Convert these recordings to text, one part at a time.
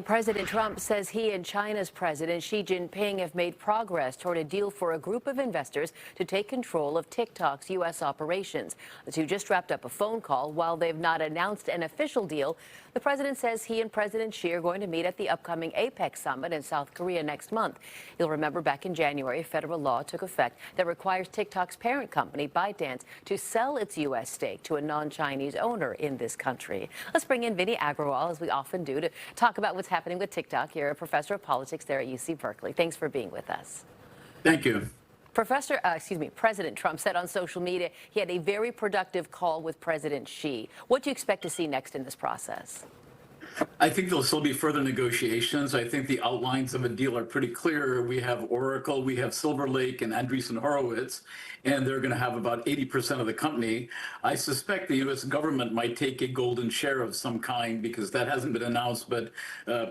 President Trump says he and China's President Xi Jinping have made progress toward a deal for a group of investors to take control of TikTok's U.S. operations. The two just wrapped up a phone call. While they've not announced an official deal, the president says he and President Xi are going to meet at the upcoming APEC summit in South Korea next month. You'll remember back in January, federal law took effect that requires TikTok's parent company, ByteDance, to sell its U.S. stake to a non-Chinese owner in this country. Let's bring in Vinny Agrawal, as we often do, to talk about what's happening with TikTok. You're a professor of politics there at UC Berkeley. Thanks for being with us. Thank you. President Trump said on social media he had a very productive call with President Xi. What do you expect to see next in this process? I think there'll still be further negotiations. I think the outlines of a deal are pretty clear. We have Oracle, we have Silver Lake and Andreessen Horowitz, and they're going to have about 80% of the company. I suspect the U.S. government might take a golden share of some kind because that hasn't been announced, but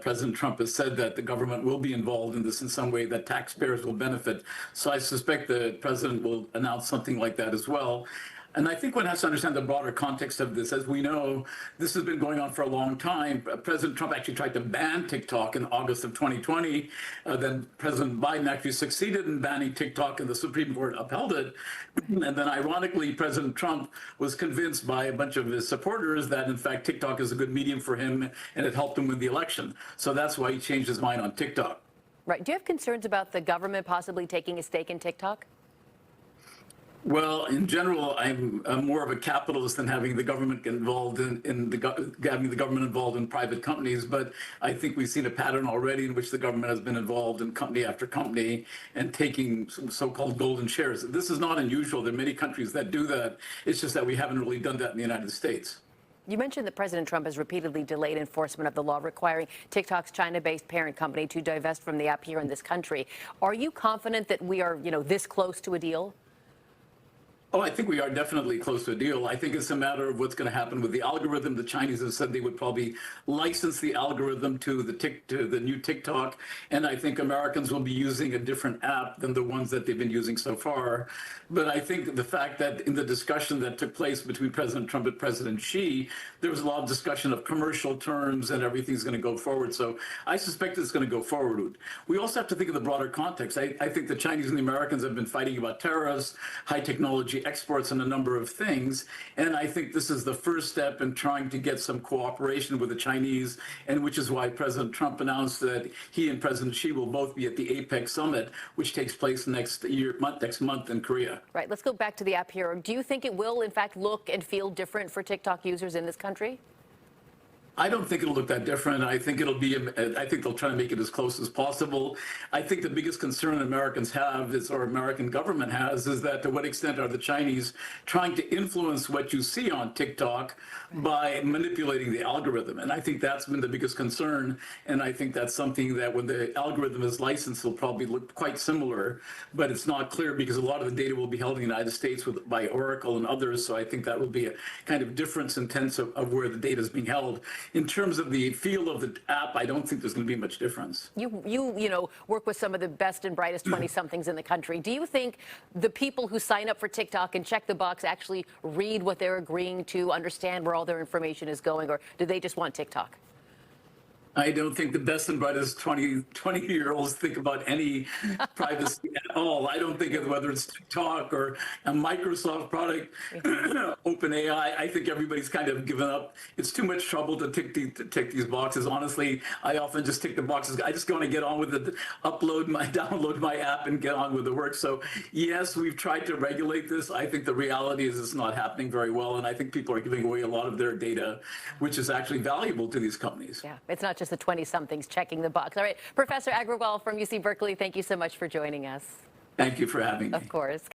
President Trump has said that the government will be involved in this in some way, that taxpayers will benefit. So I suspect the president will announce something like that as well. And I think one has to understand the broader context of this. As we know, this has been going on for a long time. President Trump actually tried to ban TikTok in August of 2020. Then President Biden actually succeeded in banning TikTok, and the Supreme Court upheld it. And then ironically, President Trump was convinced by a bunch of his supporters that, in fact, TikTok is a good medium for him, and it helped him win the election. So that's why he changed his mind on TikTok. Right. Do you have concerns about the government possibly taking a stake in TikTok? Well, in general, I'm more of a capitalist than having the government involved having the government involved in private companies. But I think we've seen a pattern already in which the government has been involved in company after company and taking some so-called golden shares. This is not unusual. There are many countries that do that. It's just that we haven't really done that in the United States. You mentioned that President Trump has repeatedly delayed enforcement of the law requiring TikTok's China-based parent company to divest from the app here in this country. Are you confident that we are, this close to a deal? Oh, I think we are definitely close to a deal. I think it's a matter of what's going to happen with the algorithm. The Chinese have said they would probably license the algorithm to the new TikTok, and I think Americans will be using a different app than the ones that they've been using so far. But I think the fact that in the discussion that took place between President Trump and President Xi, there was a lot of discussion of commercial terms and everything's going to go forward. So I suspect it's going to go forward. We also have to think of the broader context. I think the Chinese and the Americans have been fighting about tariffs, high technology exports, and a number of things. And I think this is the first step in trying to get some cooperation with the Chinese, and which is why President Trump announced that he and President Xi will both be at the APEC summit, which takes place next month in Korea. Right. Let's go back to the app here. Do you think it will, in fact, look and feel different for TikTok users in this country? I don't think it'll look that different. I think I think they'll try to make it as close as possible. I think the biggest concern Americans have or American government has, is that to what extent are the Chinese trying to influence what you see on TikTok by manipulating the algorithm? And I think that's been the biggest concern. And I think that's something that when the algorithm is licensed, will probably look quite similar, but it's not clear because a lot of the data will be held in the United States by Oracle and others. So I think that will be a kind of difference in terms of where the data is being held. In terms of the feel of the app, I don't think there's going to be much difference. You work with some of the best and brightest 20-somethings in the country. Do you think the people who sign up for TikTok and check the box actually read what they're agreeing to, understand where all their information is going, or do they just want TikTok? I don't think the best and brightest 20-year-olds think about any privacy at all. I don't think of whether it's TikTok or a Microsoft product, OpenAI. I think everybody's kind of given up. It's too much trouble to tick these boxes. Honestly, I often just tick the boxes. I just want to get on with it, download my app and get on with the work. So yes, we've tried to regulate this. I think the reality is it's not happening very well. And I think people are giving away a lot of their data, which is actually valuable to these companies. Yeah, it's not just the 20-somethings checking the box. All right, Professor Agrawal from UC Berkeley, thank you so much for joining us. Thank you for having me. Of course.